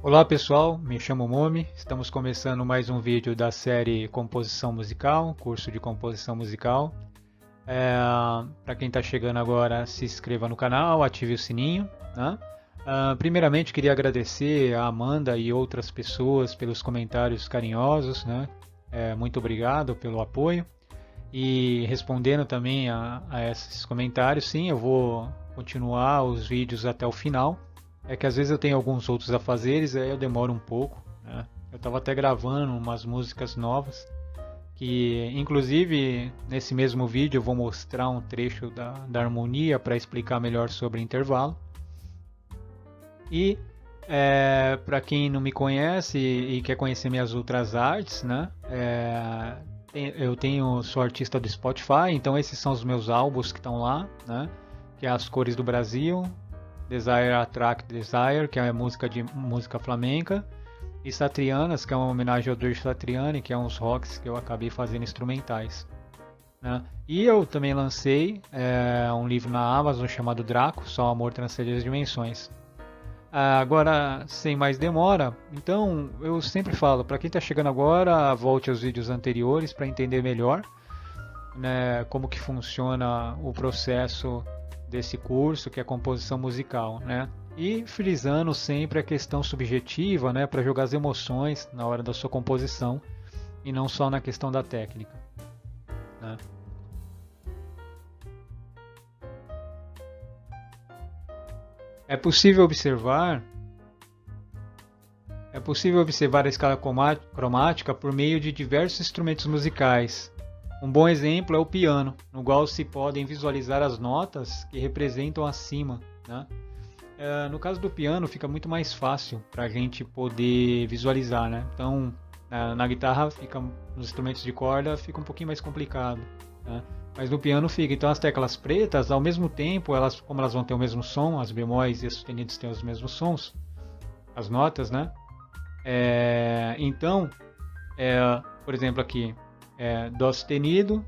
Olá pessoal, me chamo Momi, estamos começando mais um vídeo da série Composição Musical, curso de Composição Musical. Para quem está chegando agora, se inscreva no canal, ative o sininho, né? Primeiramente queria agradecer a Amanda e outras pessoas pelos comentários carinhosos, né? Muito obrigado pelo apoio. E respondendo também a esses comentários, sim, eu vou continuar os vídeos até o final. É que às vezes eu tenho alguns outros afazeres, aí eu demoro um pouco, né? Eu estava até gravando umas músicas novas, que inclusive nesse mesmo vídeo eu vou mostrar um trecho da harmonia para explicar melhor sobre intervalo. E para quem não me conhece e quer conhecer minhas outras artes, né? Sou artista do Spotify, então esses são os meus álbuns que estão lá, né? Que é As Cores do Brasil, Desire Attract Desire, que é música flamenca, e Satrianas, que é uma homenagem ao Dirce Satriani, que é uns rocks que eu acabei fazendo instrumentais, né? E eu também lancei um livro na Amazon chamado Draco, Só Amor Transcende as Dimensões. Agora, sem mais demora, então eu sempre falo, para quem está chegando agora, volte aos vídeos anteriores para entender melhor, né, como que funciona o processo desse curso, que é composição musical, né? E frisando sempre a questão subjetiva, né, para jogar as emoções na hora da sua composição e não só na questão da técnica, né? É possível observar É possível observar a escala cromática por meio de diversos instrumentos musicais. Um bom exemplo é o piano, no qual se podem visualizar as notas que representam acima, né? No caso do piano fica muito mais fácil para a gente poder visualizar, né? Então, na guitarra, nos instrumentos de corda, fica um pouquinho mais complicado, né? Mas no piano fica. Então as teclas pretas, ao mesmo tempo, como elas vão ter o mesmo som, as bemóis e as sustenidos têm os mesmos sons, as notas, né? Então, por exemplo aqui, Dó sustenido,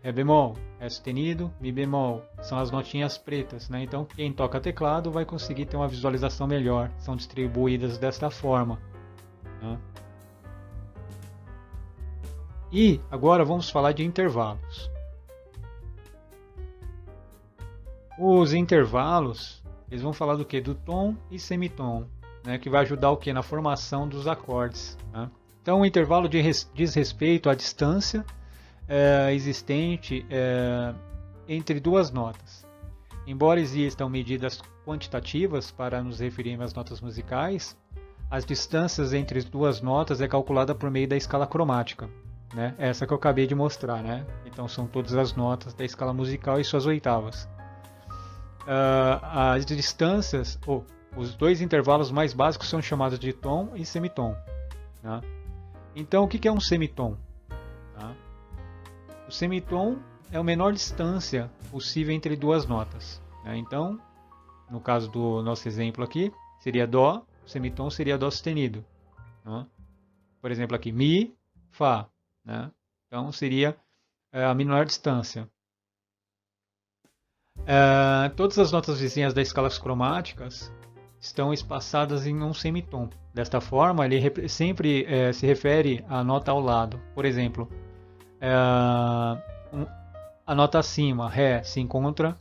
Ré bemol, Ré sustenido, Mi bemol, são as notinhas pretas, né? Então quem toca teclado vai conseguir ter uma visualização melhor, são distribuídas desta forma, né? E agora vamos falar de intervalos. Os intervalos, eles vão falar do que? Do tom e semitom, né, que vai ajudar o que? Na formação dos acordes, né? Então o intervalo diz respeito à distância existente entre duas notas. Embora existam medidas quantitativas para nos referirmos às notas musicais, as distâncias entre as duas notas é calculada por meio da escala cromática, né? Essa que eu acabei de mostrar, né? Então são todas as notas da escala musical e suas oitavas. As distâncias, os dois intervalos mais básicos são chamados de tom e semitom, né? Então, o que é um semitom? Tá? O semitom é a menor distância possível entre duas notas, né? Então, no caso do nosso exemplo aqui, seria Dó, o semitom seria Dó sustenido, né? Por exemplo aqui, Mi, Fá, né? Então, seria a menor distância. Todas as notas vizinhas das escalas cromáticas estão espaçadas em um semitom. Desta forma, ele sempre se refere à nota ao lado. Por exemplo, a nota acima, Ré, se encontra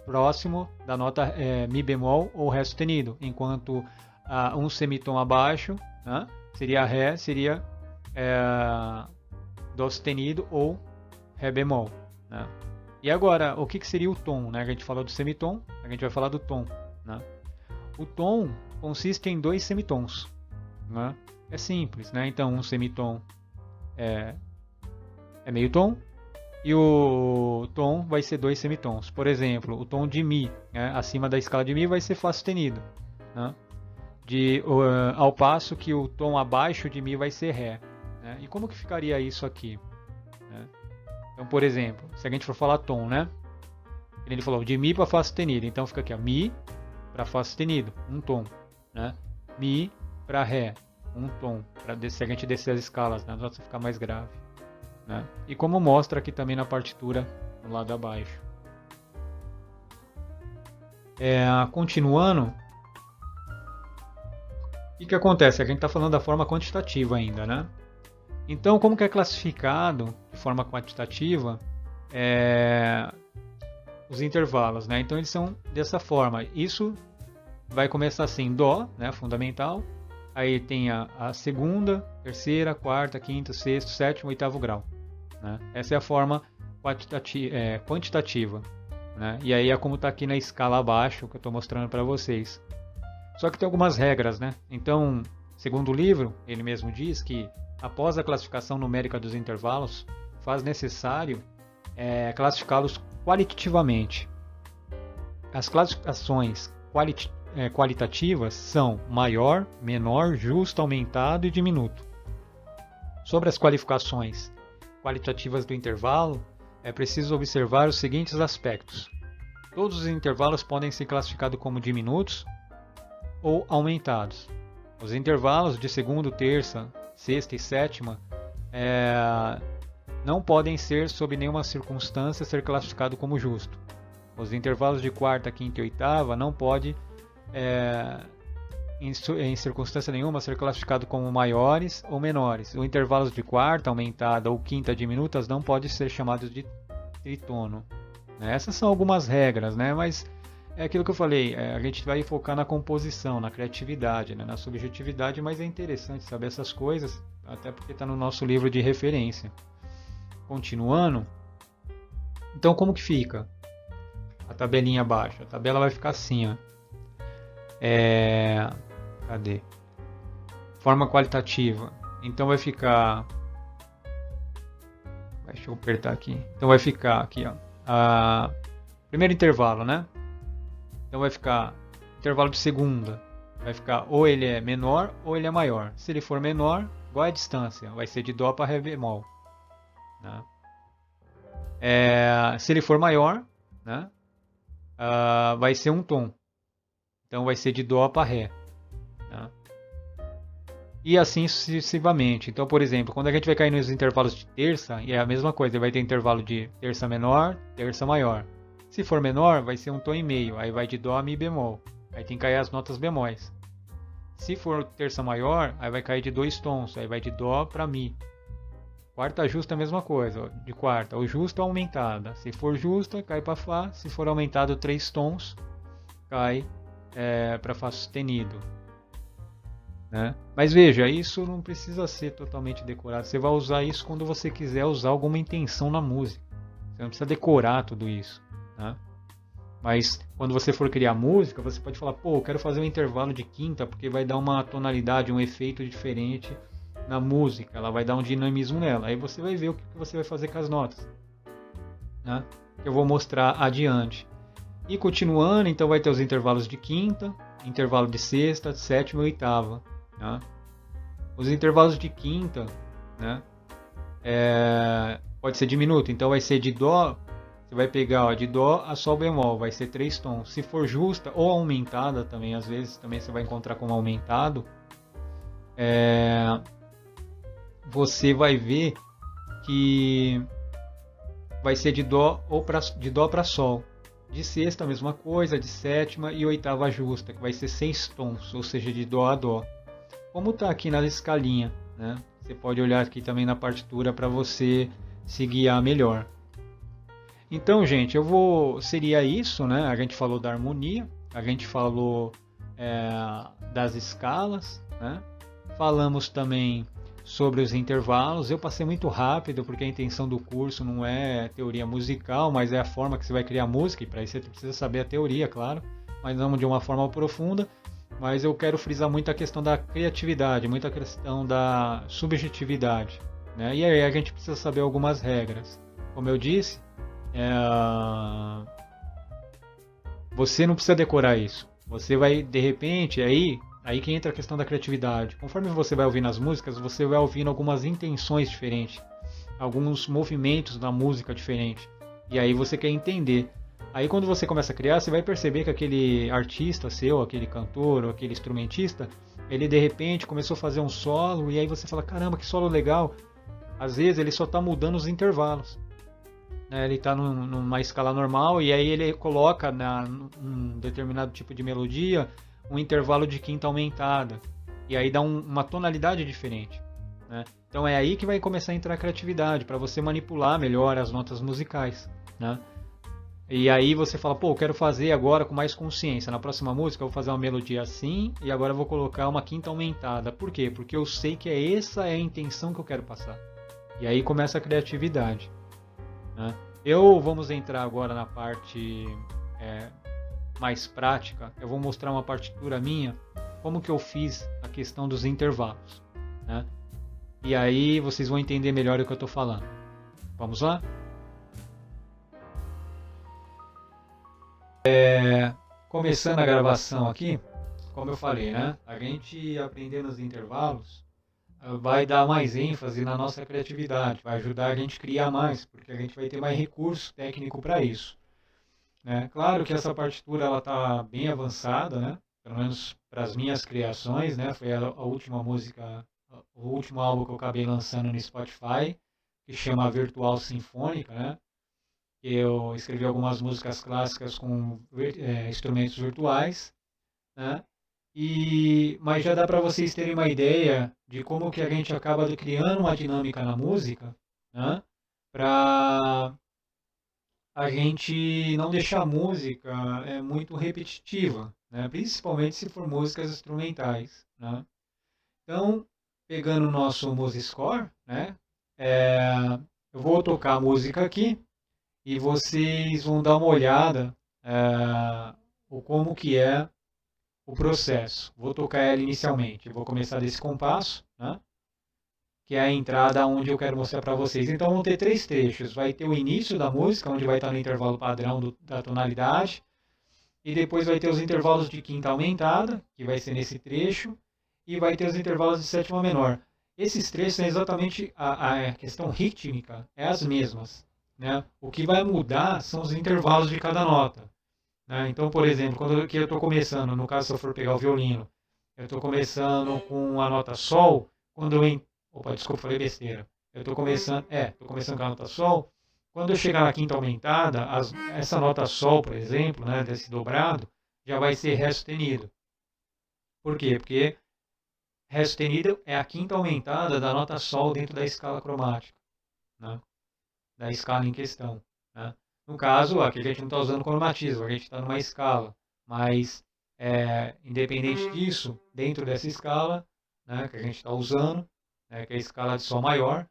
próximo da nota Mi bemol ou Ré sustenido, enquanto um semitom abaixo, né, seria Ré, seria Dó sustenido ou Ré bemol, né? E agora, o que seria o tom, né? A gente falou do semitom, a gente vai falar do tom, né? O tom consiste em dois semitons, né? É simples, né? Então, um semitom é meio tom e o tom vai ser dois semitons. Por exemplo, o tom de Mi, né? Acima da escala de Mi vai ser Fá sustenido, né? Ao passo que o tom abaixo de Mi vai ser Ré, né? E como que ficaria isso aqui, né? Então, por exemplo, se a gente for falar tom, né? Ele falou de Mi para Fá sustenido. Então fica aqui, ó, Mi para Fá sustenido, um tom, né? Mi para Ré, um tom. Se a gente descer as escalas, né? A nota ficar mais grave, né? E como mostra aqui também na partitura, no lado abaixo. Continuando, que acontece? A gente está falando da forma quantitativa ainda, né? Então, como que é classificado de forma quantitativa os intervalos, né? Então, eles são dessa forma. Isso vai começar assim, Dó, né? Fundamental. Aí tem a segunda, terceira, quarta, quinta, sexto, sétimo, oitavo grau, né? Essa é a forma quantitativa, né? E aí é como está aqui na escala abaixo, que eu estou mostrando para vocês. Só que tem algumas regras, né? Então, segundo o livro, ele mesmo diz que após a classificação numérica dos intervalos, faz necessário classificá-los qualitativamente. As classificações qualitativas são maior, menor, justo, aumentado e diminuto. Sobre as qualificações qualitativas do intervalo, é preciso observar os seguintes aspectos. Todos os intervalos podem ser classificados como diminutos ou aumentados. Os intervalos de segunda, terça, sexta e sétima não podem ser, sob nenhuma circunstância, ser classificados como justo. Os intervalos de quarta, quinta e oitava não podem, em circunstância nenhuma, ser classificados como maiores ou menores. Os intervalos de quarta, aumentada ou quinta diminutas não podem ser chamados de tritono. Essas são algumas regras, né? Mas é aquilo que eu falei, a gente vai focar na composição, na criatividade, né? Na subjetividade, mas é interessante saber essas coisas, até porque está no nosso livro de referência. Continuando, então como que fica a tabelinha abaixo? A tabela vai ficar assim, ó. Cadê? Forma qualitativa. Então vai ficar... Deixa eu apertar aqui. Então vai ficar aqui, ó. Primeiro intervalo, né? Então vai ficar intervalo de segunda. Vai ficar ou ele é menor ou ele é maior. Se ele for menor, igual a distância, vai ser de Dó para Ré bemol, né? Se ele for maior, né? Vai ser um tom. Então vai ser de Dó para Ré, né? E assim sucessivamente. Então, por exemplo, quando a gente vai cair nos intervalos de terça, é a mesma coisa. Vai ter intervalo de terça menor, terça maior. Se for menor, vai ser um tom e meio. Aí vai de Dó a Mi bemol. Aí tem que cair as notas bemóis. Se for terça maior, aí vai cair de 2 tons. Aí vai de Dó para Mi. Quarta justa é a mesma coisa. De quarta, o justo é aumentada. Se for justa, cai para Fá. Se for aumentado 3 tons, cai para Fá sustenido, né? Mas veja, isso não precisa ser totalmente decorado. Você vai usar isso quando você quiser usar alguma intenção na música. Você não precisa decorar tudo isso, né? Mas quando você for criar música, você pode falar, pô, eu quero fazer um intervalo de quinta porque vai dar uma tonalidade, um efeito diferente na música. Ela vai dar um dinamismo nela. Aí você vai ver o que você vai fazer com as notas, né? Que eu vou mostrar adiante. E continuando, então vai ter os intervalos de quinta, intervalo de sexta, sétima e oitava, né? Os intervalos de quinta, né? Pode ser diminuto, então vai ser de Dó, você vai pegar, ó, de Dó a Sol bemol, vai ser 3 tons. Se for justa ou aumentada também, às vezes também você vai encontrar como aumentado, você vai ver que vai ser de Dó para Sol. De sexta a mesma coisa, de sétima e oitava justa, que vai ser 6 tons, ou seja, de Dó a Dó. Como está aqui na escalinha, né? Você pode olhar aqui também na partitura para você se guiar melhor. Então, gente, seria isso, né? A gente falou da harmonia, a gente falou das escalas, né? Falamos também sobre os intervalos. Eu passei muito rápido porque a intenção do curso não é teoria musical, mas é a forma que você vai criar música, e para isso você precisa saber a teoria, claro, mas não de uma forma profunda. Mas eu quero frisar muito a questão da criatividade, muito a questão da subjetividade, né? E aí a gente precisa saber algumas regras. Como eu disse, você não precisa decorar isso. Você vai, de repente, aí que entra a questão da criatividade. Conforme você vai ouvindo as músicas, você vai ouvindo algumas intenções diferentes, alguns movimentos da música diferentes. E aí você quer entender. Aí quando você começa a criar, você vai perceber que aquele artista seu, aquele cantor, ou aquele instrumentista, ele de repente começou a fazer um solo, e aí você fala, caramba, que solo legal. Às vezes ele só está mudando os intervalos, né? Ele está numa escala normal, e aí ele coloca num determinado tipo de melodia um intervalo de quinta aumentada. E aí dá uma tonalidade diferente, né? Então é aí que vai começar a entrar a criatividade, para você manipular melhor as notas musicais, né? E aí você fala, pô, eu quero fazer agora com mais consciência. Na próxima música eu vou fazer uma melodia assim e agora eu vou colocar uma quinta aumentada. Por quê? Porque eu sei que essa é a intenção que eu quero passar. E aí começa a criatividade, né? Vamos entrar agora na parte mais prática. Eu vou mostrar uma partitura minha, como que eu fiz a questão dos intervalos, né? E aí vocês vão entender melhor o que eu estou falando. Vamos lá? Começando a gravação aqui, como eu falei, né? A gente aprendendo os intervalos vai dar mais ênfase na nossa criatividade, vai ajudar a gente a criar mais, porque a gente vai ter mais recurso técnico para isso, né? Claro que essa partitura ela está bem avançada, né? Pelo menos para as minhas criações, né? Foi a última música, o último álbum que eu acabei lançando no Spotify, que chama Virtual Sinfônica, né? Eu escrevi algumas músicas clássicas com instrumentos virtuais, né? Mas já dá para vocês terem uma ideia de como que a gente acaba criando uma dinâmica na música, né? Para a gente não deixar a música muito repetitiva, né? Principalmente se for músicas instrumentais, né? Então, pegando o nosso MusiScore, né? Eu vou tocar a música aqui e vocês vão dar uma olhada o como que é o processo. Vou tocar ela inicialmente. Eu vou começar desse compasso, né? Que é a entrada onde eu quero mostrar para vocês. Então vão ter 3 trechos. Vai ter o início da música, onde vai estar no intervalo padrão da tonalidade. E depois vai ter os intervalos de quinta aumentada, que vai ser nesse trecho. E vai ter os intervalos de sétima menor. Esses trechos são exatamente a questão rítmica, é as mesmas, né? O que vai mudar são os intervalos de cada nota, né? Então, por exemplo, quando eu estou começando, no caso se eu for pegar o violino, eu estou começando com a nota Sol, quando eu... Opa, desculpa, falei besteira. Eu estou começando com a nota Sol. Quando eu chegar na quinta aumentada, essa nota Sol, por exemplo, né, desse dobrado, já vai ser Ré sustenido. Por quê? Porque Ré sustenido é a quinta aumentada da nota Sol dentro da escala cromática, né? Da escala em questão, né? No caso, aqui a gente não está usando cromatismo, a gente está numa escala, mas independente disso, dentro dessa escala, né, que a gente está usando, né, que é a escala de Sol maior,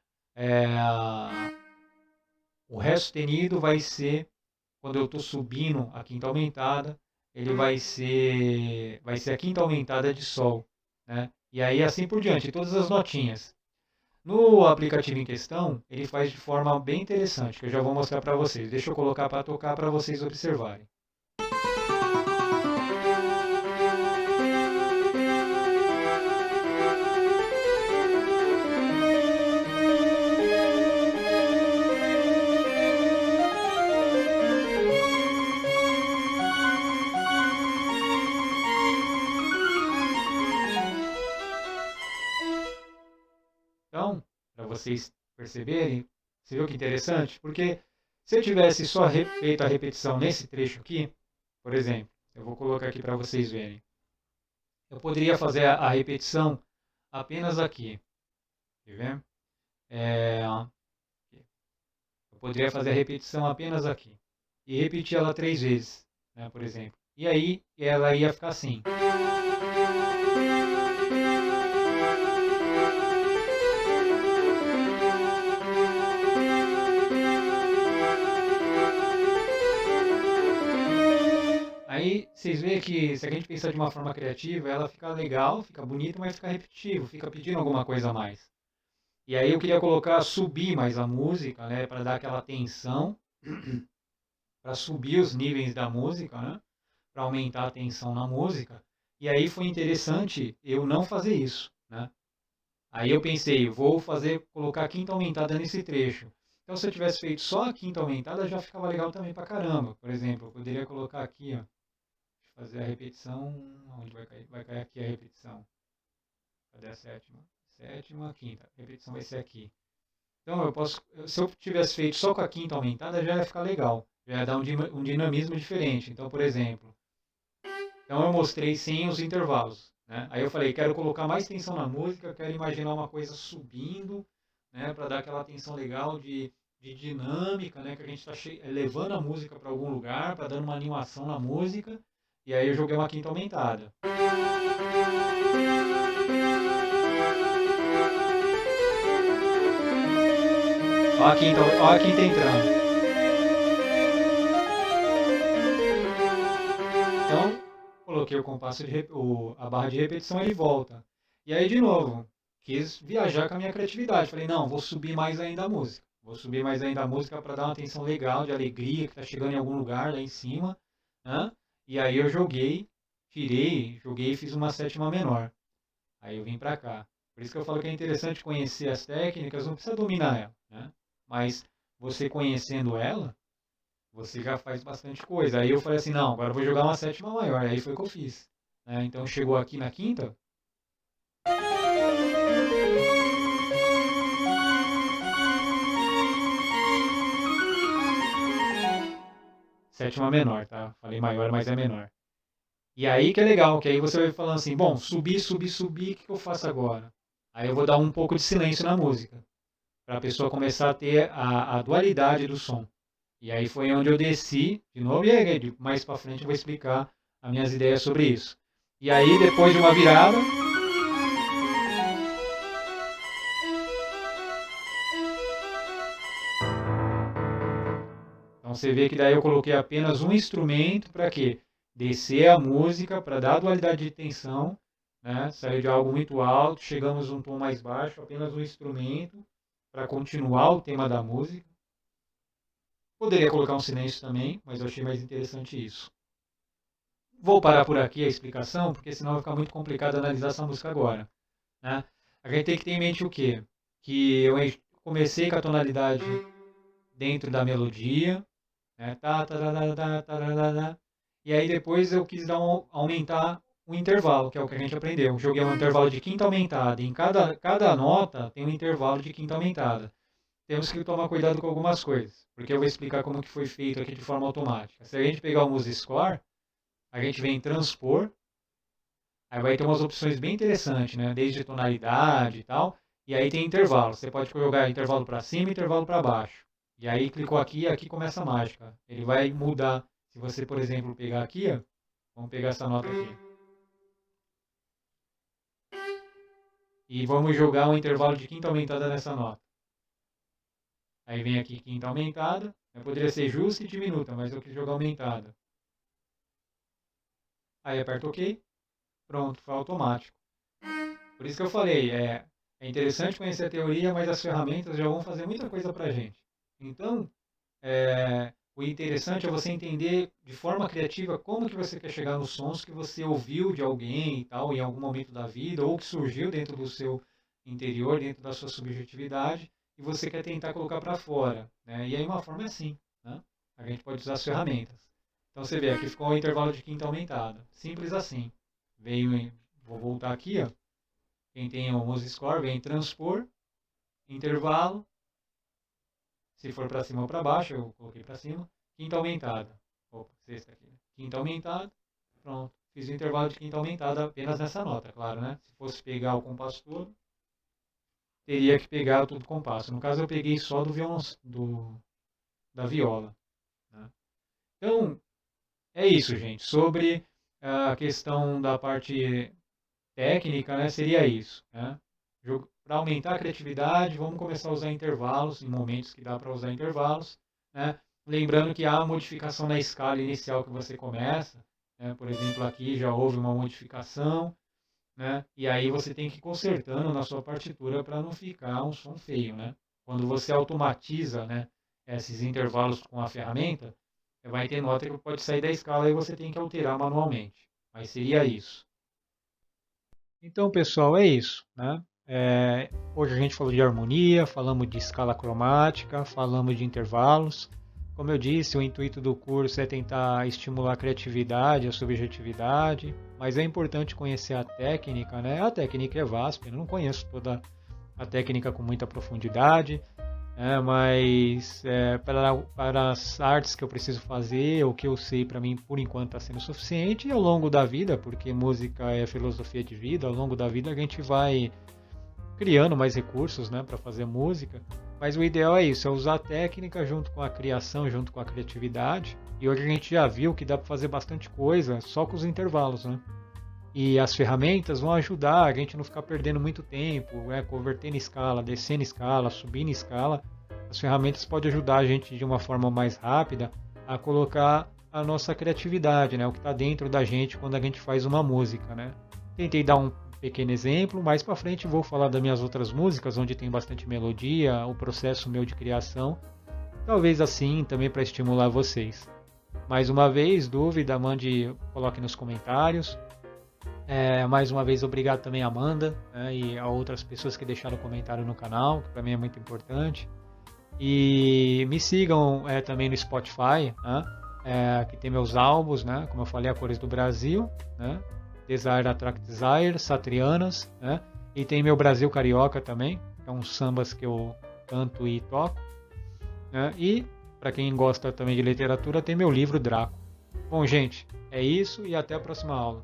o Ré sustenido vai ser, quando eu estou subindo a quinta aumentada, ele vai ser a quinta aumentada de Sol, né? E aí assim por diante, todas as notinhas. No aplicativo em questão, ele faz de forma bem interessante, que eu já vou mostrar para vocês. Deixa eu colocar para tocar para vocês observarem. Então, para vocês perceberem, você viu que interessante? Porque se eu tivesse só feito a repetição nesse trecho aqui, por exemplo, eu vou colocar aqui para vocês verem. Eu poderia fazer a repetição apenas aqui. Quer ver? Eu poderia fazer a repetição apenas aqui. E repetir ela 3 vezes, né, por exemplo. E aí ela ia ficar assim. Aí vocês veem que se a gente pensar de uma forma criativa, ela fica legal, fica bonita, mas fica repetitivo, fica pedindo alguma coisa a mais. E aí eu queria subir mais a música, né, para dar aquela tensão, para subir os níveis da música, né, para aumentar a tensão na música. E aí foi interessante eu não fazer isso, né? Aí eu pensei, vou colocar a quinta aumentada nesse trecho. Então se eu tivesse feito só a quinta aumentada, já ficava legal também pra caramba. Por exemplo, eu poderia colocar aqui, ó, fazer a repetição, onde vai cair? Vai cair aqui a repetição. Cadê a sétima? Sétima, quinta. A repetição vai ser aqui. Então eu posso, se eu tivesse feito só com a quinta aumentada, já ia ficar legal. Já ia dar um dinamismo diferente. Então, por exemplo, então eu mostrei sem os intervalos, né? Aí eu falei, quero colocar mais tensão na música, quero imaginar uma coisa subindo, né, para dar aquela tensão legal de dinâmica, né, que a gente está levando a música para algum lugar, para dar uma animação na música. E aí eu joguei uma quinta aumentada. Ó a quinta entrando. Então, coloquei o compasso a barra de repetição e ele volta. E aí, de novo, quis viajar com a minha criatividade. Falei, não, vou subir mais ainda a música. Vou subir mais ainda a música para dar uma tensão legal, de alegria, que está chegando em algum lugar lá em cima. Né? E aí eu joguei e fiz uma sétima menor. Aí eu vim para cá. Por isso que eu falo que é interessante conhecer as técnicas, não precisa dominar ela. Né? Mas você conhecendo ela, você já faz bastante coisa. Aí eu falei assim, não, agora eu vou jogar uma sétima maior. Aí foi o que eu fiz. Né? Então chegou aqui na quinta. Sétima menor, tá? Falei maior, mas é menor. E aí que é legal, que aí você vai falando assim, bom, subir, o que eu faço agora? Aí eu vou dar um pouco de silêncio na música, para a pessoa começar a ter a dualidade do som. E aí foi onde eu desci, de novo, e aí mais para frente eu vou explicar as minhas ideias sobre isso. E aí, depois de uma virada, então você vê que daí eu coloquei apenas um instrumento para quê? Descer a música, para dar a dualidade de tensão, né? Saiu de algo muito alto, chegamos a um tom mais baixo, apenas um instrumento para continuar o tema da música. Poderia colocar um silêncio também, mas eu achei mais interessante isso. Vou parar por aqui a explicação, porque senão vai ficar muito complicado analisar essa música agora. Né? A gente tem que ter em mente o quê? Que eu comecei com a tonalidade dentro da melodia, né? E aí depois eu quis aumentar o intervalo, que é o que a gente aprendeu. Joguei um intervalo de quinta aumentada, e em cada nota tem um intervalo de quinta aumentada. Temos que tomar cuidado com algumas coisas, porque eu vou explicar como que foi feito aqui de forma automática. Se a gente pegar o MuseScore, a gente vem em transpor, aí vai ter umas opções bem interessantes, né? Desde tonalidade e tal, e aí tem intervalo. Você pode jogar intervalo para cima e intervalo para baixo. E aí clicou aqui e aqui começa a mágica. Ele vai mudar. Se você, por exemplo, pegar aqui, ó, vamos pegar essa nota aqui. E vamos jogar um intervalo de quinta aumentada nessa nota. Aí vem aqui quinta aumentada. Poderia ser justa e diminuta, mas eu quis jogar aumentada. Aí aperto OK. Pronto, foi automático. Por isso que eu falei, é interessante conhecer a teoria, mas as ferramentas já vão fazer muita coisa para a gente. Então, o interessante é você entender de forma criativa como que você quer chegar nos sons que você ouviu de alguém e tal, em algum momento da vida, ou que surgiu dentro do seu interior, dentro da sua subjetividade, e você quer tentar colocar para fora. Né? E aí uma forma é assim, né? A gente pode usar as ferramentas. Então você vê, aqui ficou o intervalo de quinta aumentada. Simples assim. Vou voltar aqui, ó. Quem tem o MuseScore vem transpor, intervalo. Se for para cima ou para baixo, eu coloquei para cima. Quinta aumentada. Opa, sexta aqui. Quinta aumentada. Pronto. Fiz o intervalo de quinta aumentada apenas nessa nota, claro, né? Se fosse pegar o compasso todo, teria que pegar todo o compasso. No caso, eu peguei só do violão, da viola. Né? Então, é isso, gente. Sobre a questão da parte técnica, né, seria isso. Né? Para aumentar a criatividade, vamos começar a usar intervalos, em momentos que dá para usar intervalos. Né? Lembrando que há a modificação na escala inicial que você começa. Né? Por exemplo, aqui já houve uma modificação. Né? E aí você tem que ir consertando na sua partitura para não ficar um som feio. Né? Quando você automatiza, né, esses intervalos com a ferramenta, vai ter nota que pode sair da escala e você tem que alterar manualmente. Mas seria isso. Então, pessoal, é isso. Né? Hoje a gente falou de harmonia, falamos de escala cromática, falamos de intervalos. Como eu disse, o intuito do curso é tentar estimular a criatividade, a subjetividade, mas é importante conhecer a técnica, né? A técnica é vasta, eu não conheço toda a técnica com muita profundidade. mas para as artes que eu preciso fazer, o que eu sei para mim por enquanto está sendo suficiente, e ao longo da vida, porque música é filosofia de vida, ao longo da vida a gente vai criando mais recursos, né, para fazer música, mas o ideal é isso, é usar a técnica junto com a criação, junto com a criatividade, e hoje a gente já viu que dá para fazer bastante coisa só com os intervalos, né? E as ferramentas vão ajudar a gente não ficar perdendo muito tempo, convertendo escala, descendo escala, subindo escala. As ferramentas podem ajudar a gente de uma forma mais rápida a colocar a nossa criatividade, né? O que está dentro da gente quando a gente faz uma música, né? Tentei dar um pequeno exemplo, mais para frente vou falar das minhas outras músicas, onde tem bastante melodia, o processo meu de criação. Talvez assim também para estimular vocês. Mais uma vez, dúvida, coloque nos comentários. Mais uma vez, obrigado também a Amanda, né, e a outras pessoas que deixaram comentário no canal, que para mim é muito importante. E me sigam também no Spotify, né, que tem meus álbuns, né, como eu falei, A Cores do Brasil, né, Desire, Attract Desire, Satrianas, né, e tem meu Brasil Carioca também, que é uns sambas que eu canto e toco. Né, e, para quem gosta também de literatura, tem meu livro Draco. Bom, gente, é isso e até a próxima aula.